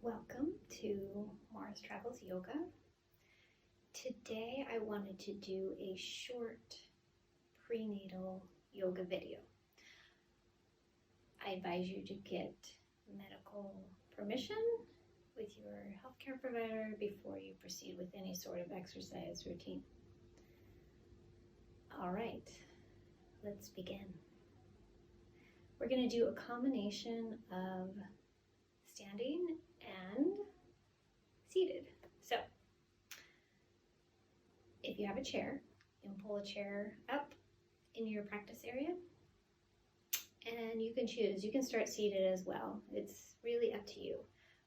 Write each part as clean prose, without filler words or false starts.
Welcome to Mars Travels Yoga. Today I wanted to do a short prenatal yoga video. I advise you to get medical permission with your healthcare provider before you proceed with any sort of exercise routine. All right, let's begin. We're going to do a combination of standing and seated. So if you have a chair, you can pull a chair up in your practice area, and you can choose. You can start seated as well. It's really up to you.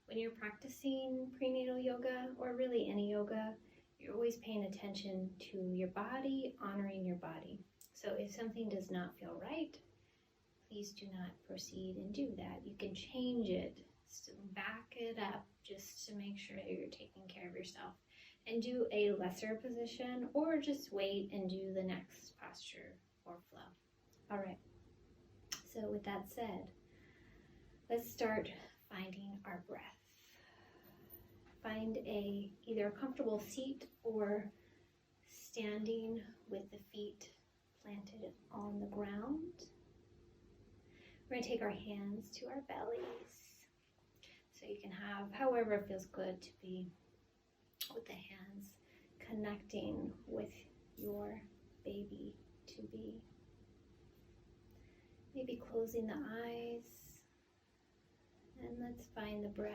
When you're practicing prenatal yoga, or really any yoga, you're always paying attention to your body, honoring your body. So if something does not feel right, please do not proceed and do that. You can change it, so back it up just to make sure you're taking care of yourself, and do a lesser position, or just wait and do the next posture or flow. All right, so with that said, let's start finding our breath. Find either a comfortable seat or standing with the feet planted on the ground. We're going to take our hands to our bellies. So you can have however it feels good to be with the hands connecting with your baby to be. Maybe closing the eyes, and let's find the breath.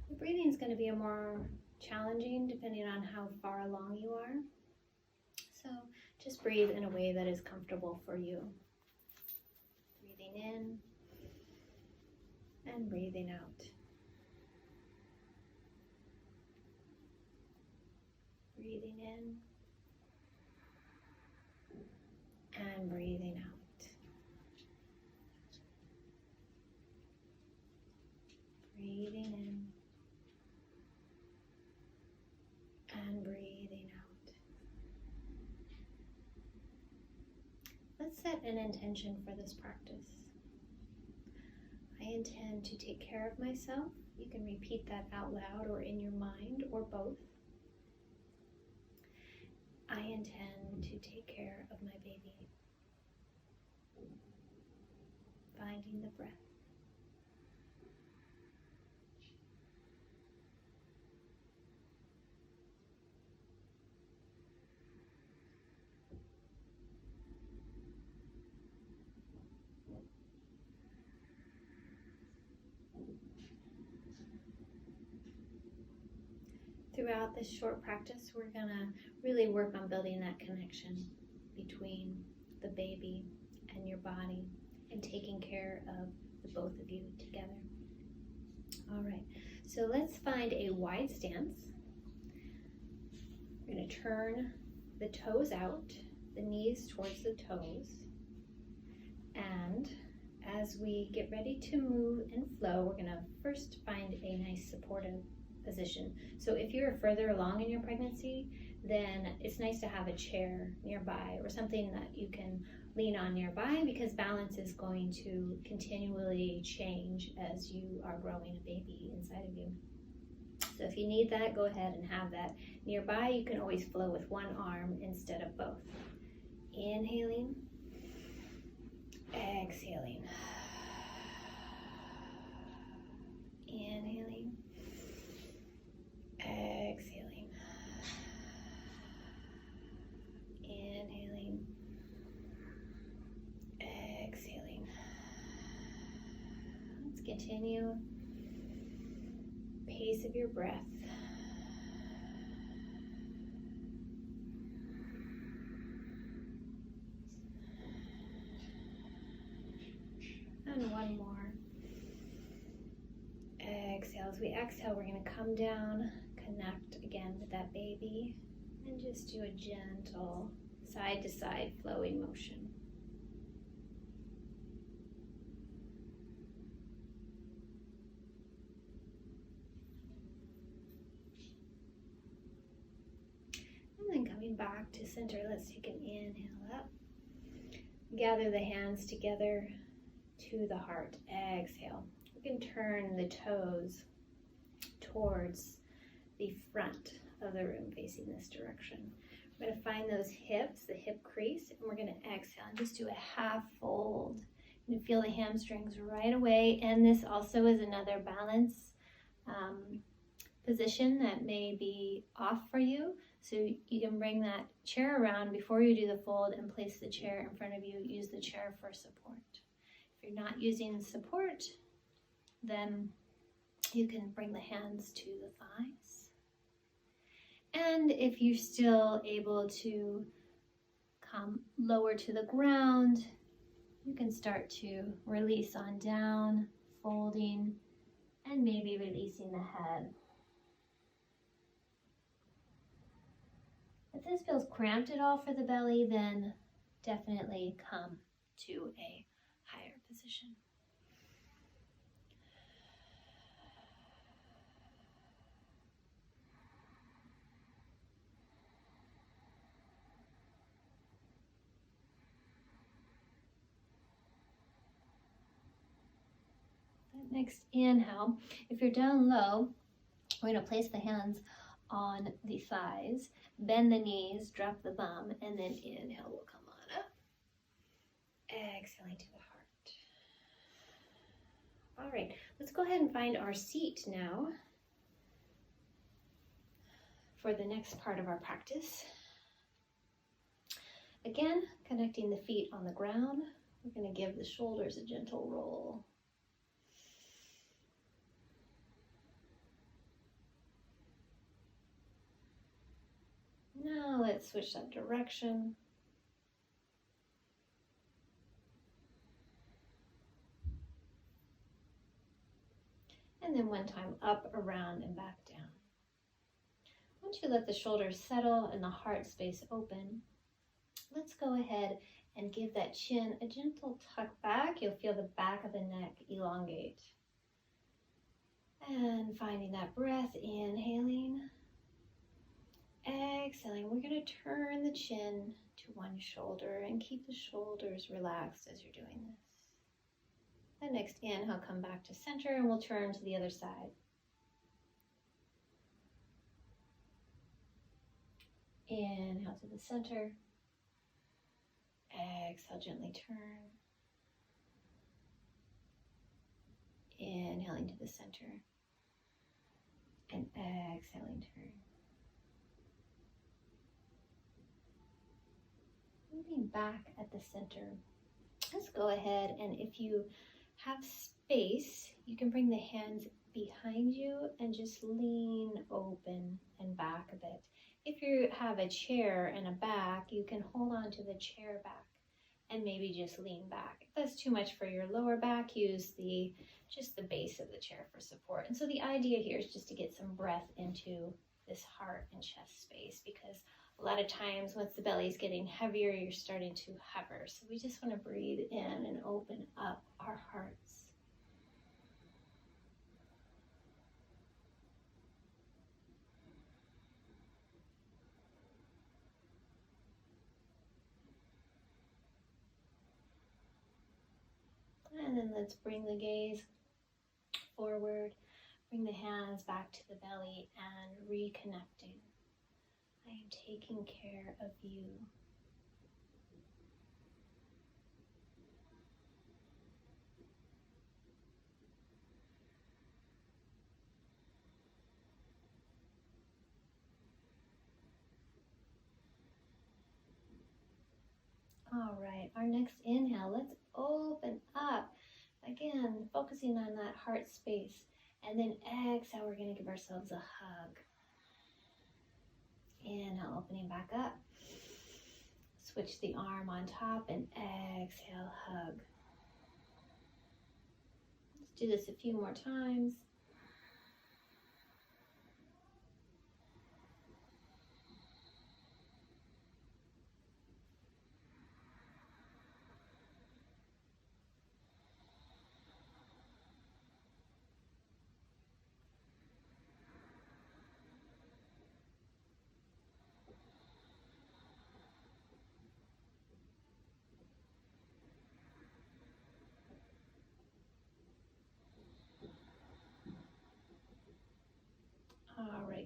The breathing is going to be more challenging depending on how far along you are. So just breathe in a way that is comfortable for you. Breathing in and breathing out. Breathing in and breathing out. Breathing in and breathing out. Let's set an intention for this practice. I intend to take care of myself. You can repeat that out loud or in your mind, or both. I intend to take care of my baby. Finding the breath. Throughout this short practice, we're going to really work on building that connection between the baby and your body, and taking care of the both of you together. All right, so let's find a wide stance. We're going to turn the toes out, the knees towards the toes, and as we get ready to move and flow, we're going to first find a nice supportive position. So if you're further along in your pregnancy, then it's nice to have a chair nearby or something that you can lean on nearby, because balance is going to continually change as you are growing a baby inside of you. So if you need that, go ahead and have that nearby. You can always flow with one arm instead of both. Inhaling, exhaling. Inhaling, exhaling. Inhaling, exhaling. Let's continue. Pace of your breath. And one more. Exhale. As we exhale, we're going to come down, connect again with that baby, and just do a gentle side to side flowing motion. And then coming back to center, let's take an inhale up Gather the hands together to the heart. Exhale. You can turn the toes towards the front of the room, facing this direction. We're going to find those hips, the hip crease, and we're going to exhale and just do a half fold. You can feel the hamstrings right away, and this also is another balance position that may be off for you. So you can bring that chair around before you do the fold and place the chair in front of you. Use the chair for support. If you're not using support, then you can bring the hands to the thighs. And if you're still able to come lower to the ground, you can start to release on down, folding, and maybe releasing the head. If this feels cramped at all for the belly, then definitely come to a higher position. Next inhale, if you're down low, we're going to place the hands on the thighs, bend the knees, drop the bum, and then inhale, we'll come on up. Exhaling to the heart. All right, let's go ahead and find our seat now for the next part of our practice. Again, connecting the feet on the ground. We're going to give the shoulders a gentle roll. Now let's switch that direction. And then one time up, around, and back down. Once you let the shoulders settle and the heart space open, let's go ahead and give that chin a gentle tuck back. You'll feel the back of the neck elongate. And finding that breath, inhaling. Exhaling, we're going to turn the chin to one shoulder and keep the shoulders relaxed as you're doing this. The next inhale, come back to center, and we'll turn to the other side. Inhale to the center. Exhale, gently turn. Inhaling to the center. And exhaling, turn. Moving back at the center, let's go ahead, and if you have space, you can bring the hands behind you and just lean open and back a bit. If you have a chair and a back, you can hold on to the chair back and maybe just lean back. If that's too much for your lower back, use just the base of the chair for support. And so the idea here is just to get some breath into this heart and chest space, because a lot of times once the belly is getting heavier, you're starting to hover. So we just want to breathe in and open up our hearts. And then let's bring the gaze forward, bring the hands back to the belly, and reconnecting. I am taking care of you. All right, our next inhale, let's open up. Again, focusing on that heart space. And then exhale, we're going to give ourselves a hug. Inhale, opening back up. Switch the arm on top and exhale, hug. Let's do this a few more times.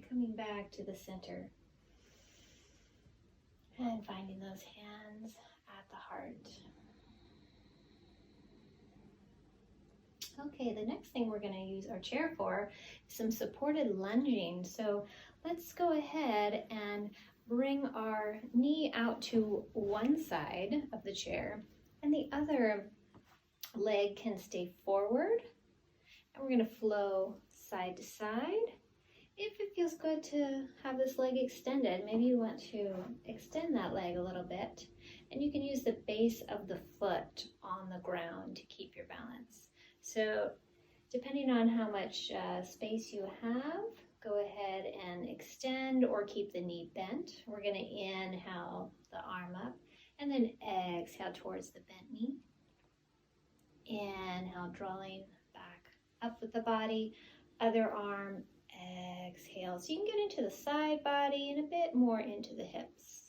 coming back to the center and finding those hands at the heart. Okay, the next thing we're going to use our chair for is some supported lunging. So let's go ahead and bring our knee out to one side of the chair, and the other leg can stay forward. And we're going to flow side to side. If it feels good to have this leg extended, maybe you want to extend that leg a little bit, and you can use the base of the foot on the ground to keep your balance. So depending on how much space you have, go ahead and extend or keep the knee bent. We're going to inhale the arm up and then exhale towards the bent knee. Inhale, drawing back up with the body, other arm, exhale. So you can get into the side body and a bit more into the hips.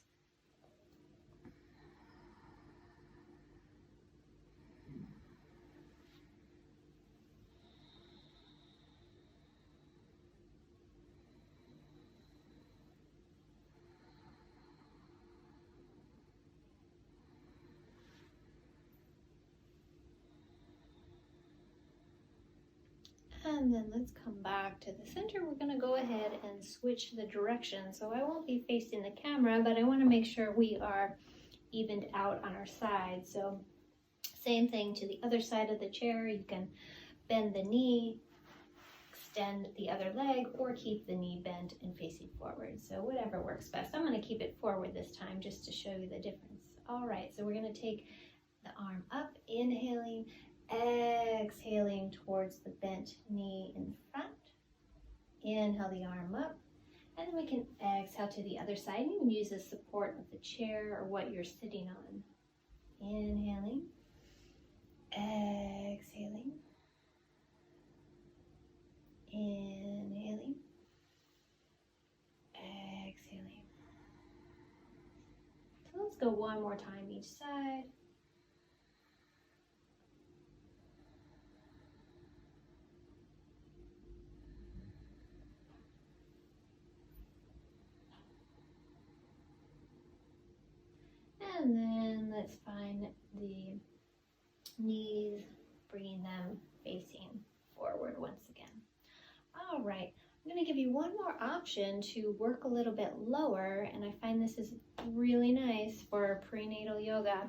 And then let's come back to the center. We're going to go ahead and switch the direction. So I won't be facing the camera, but I want to make sure we are evened out on our side. So same thing to the other side of the chair. You can bend the knee, extend the other leg, or keep the knee bent and facing forward. So whatever works best. I'm going to keep it forward this time just to show you the difference. All right, so we're going to take the arm up, inhaling, exhaling towards the bent knee in front. Inhale the arm up, and then we can exhale to the other side. You can use the support of the chair or what you're sitting on. Inhaling, exhaling, inhaling, exhaling. So let's go one more time each side. And then let's find the knees, bringing them facing forward once again. All right, I'm going to give you one more option to work a little bit lower, and I find this is really nice for prenatal yoga.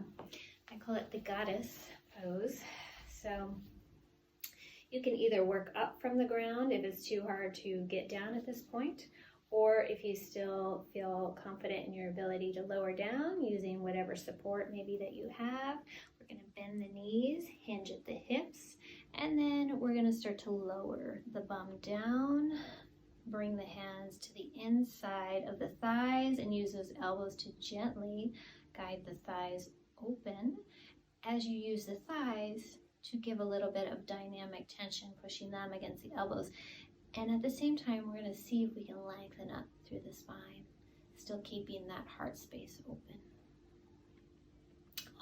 I call it the goddess pose. So you can either work up from the ground if it's too hard to get down at this point, or if you still feel confident in your ability to lower down using whatever support maybe that you have. We're going to bend the knees, hinge at the hips, and then we're going to start to lower the bum down. Bring the hands to the inside of the thighs and use those elbows to gently guide the thighs open as you use the thighs to give a little bit of dynamic tension, pushing them against the elbows. And at the same time, we're going to see if we can lengthen up through the spine, still keeping that heart space open.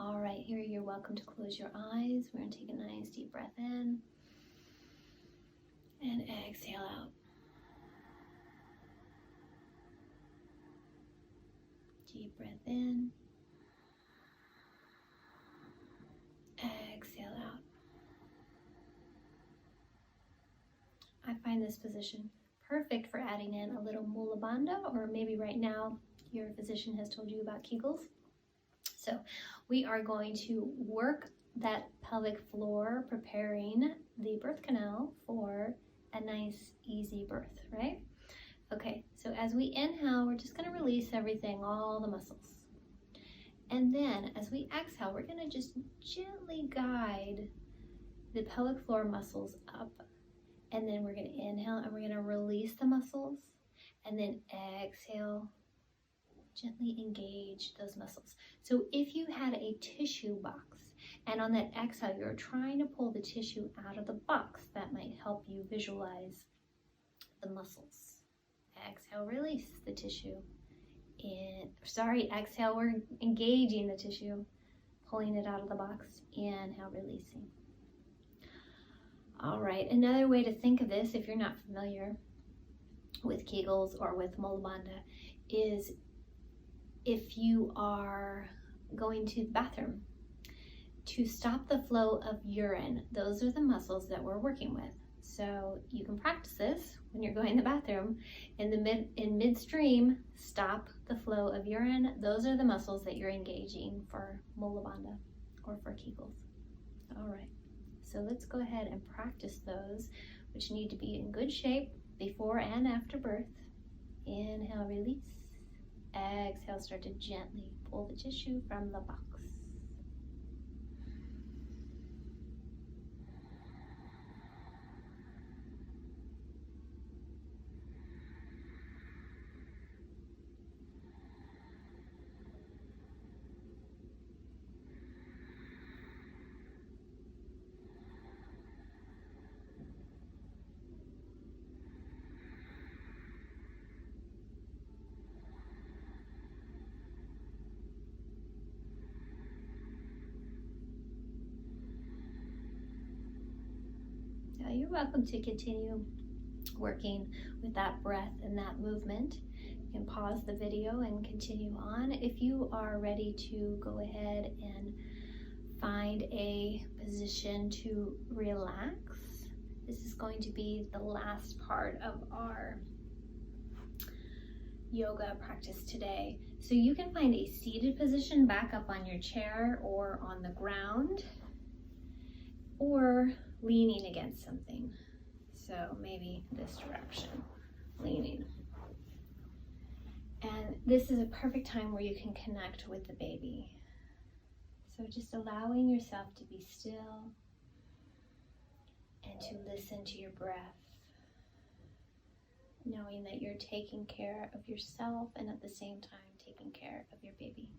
All right, here you're welcome to close your eyes. We're going to take a nice deep breath in and exhale out. Deep breath in, exhale out. I find this position perfect for adding in a little mula bandha, or maybe right now your physician has told you about Kegels. So we are going to work that pelvic floor, preparing the birth canal for a nice, easy birth, right? Okay, so as we inhale, we're just going to release everything, all the muscles. And then as we exhale, we're going to just gently guide the pelvic floor muscles up. And then we're going to inhale and we're going to release the muscles. And then exhale, gently engage those muscles. So if you had a tissue box and on that exhale you're trying to pull the tissue out of the box, that might help you visualize the muscles. Exhale, release the tissue. Exhale, we're engaging the tissue, pulling it out of the box. Inhale, releasing. All right, another way to think of this, if you're not familiar, with Kegels or with Mula Bandha is if you are going to the bathroom, to stop the flow of urine. Those are the muscles that we're working with. So you can practice this when you're going to the bathroom. In midstream, stop the flow of urine. Those are the muscles that you're engaging for Mula Bandha or for Kegels. All right, so let's go ahead and practice those, which need to be in good shape before and after birth. Inhale, release. Exhale, start to gently pull the tissue from the box. Now you're welcome to continue working with that breath and that movement. You can pause the video and continue on. If you are ready to go ahead and find a position to relax, this is going to be the last part of our yoga practice today. So you can find a seated position back up on your chair or on the ground, or leaning against something. So maybe this direction, leaning. And this is a perfect time where you can connect with the baby. So just allowing yourself to be still and to listen to your breath, knowing that you're taking care of yourself and at the same time taking care of your baby.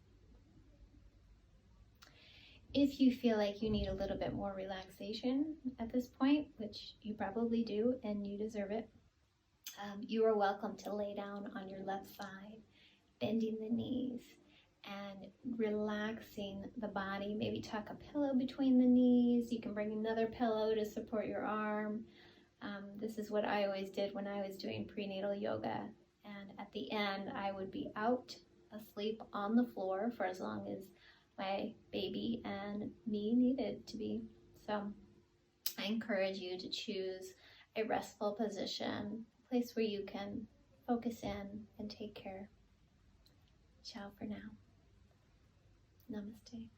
If you feel like you need a little bit more relaxation at this point, which you probably do and you deserve it, you are welcome to lay down on your left side, bending the knees and relaxing the body. Maybe tuck a pillow between the knees. You can bring another pillow to support your arm. This is what I always did when I was doing prenatal yoga. And at the end, I would be out asleep on the floor for as long as my baby and me needed to be. So I encourage you to choose a restful position, a place where you can focus in and take care. Ciao for now. Namaste.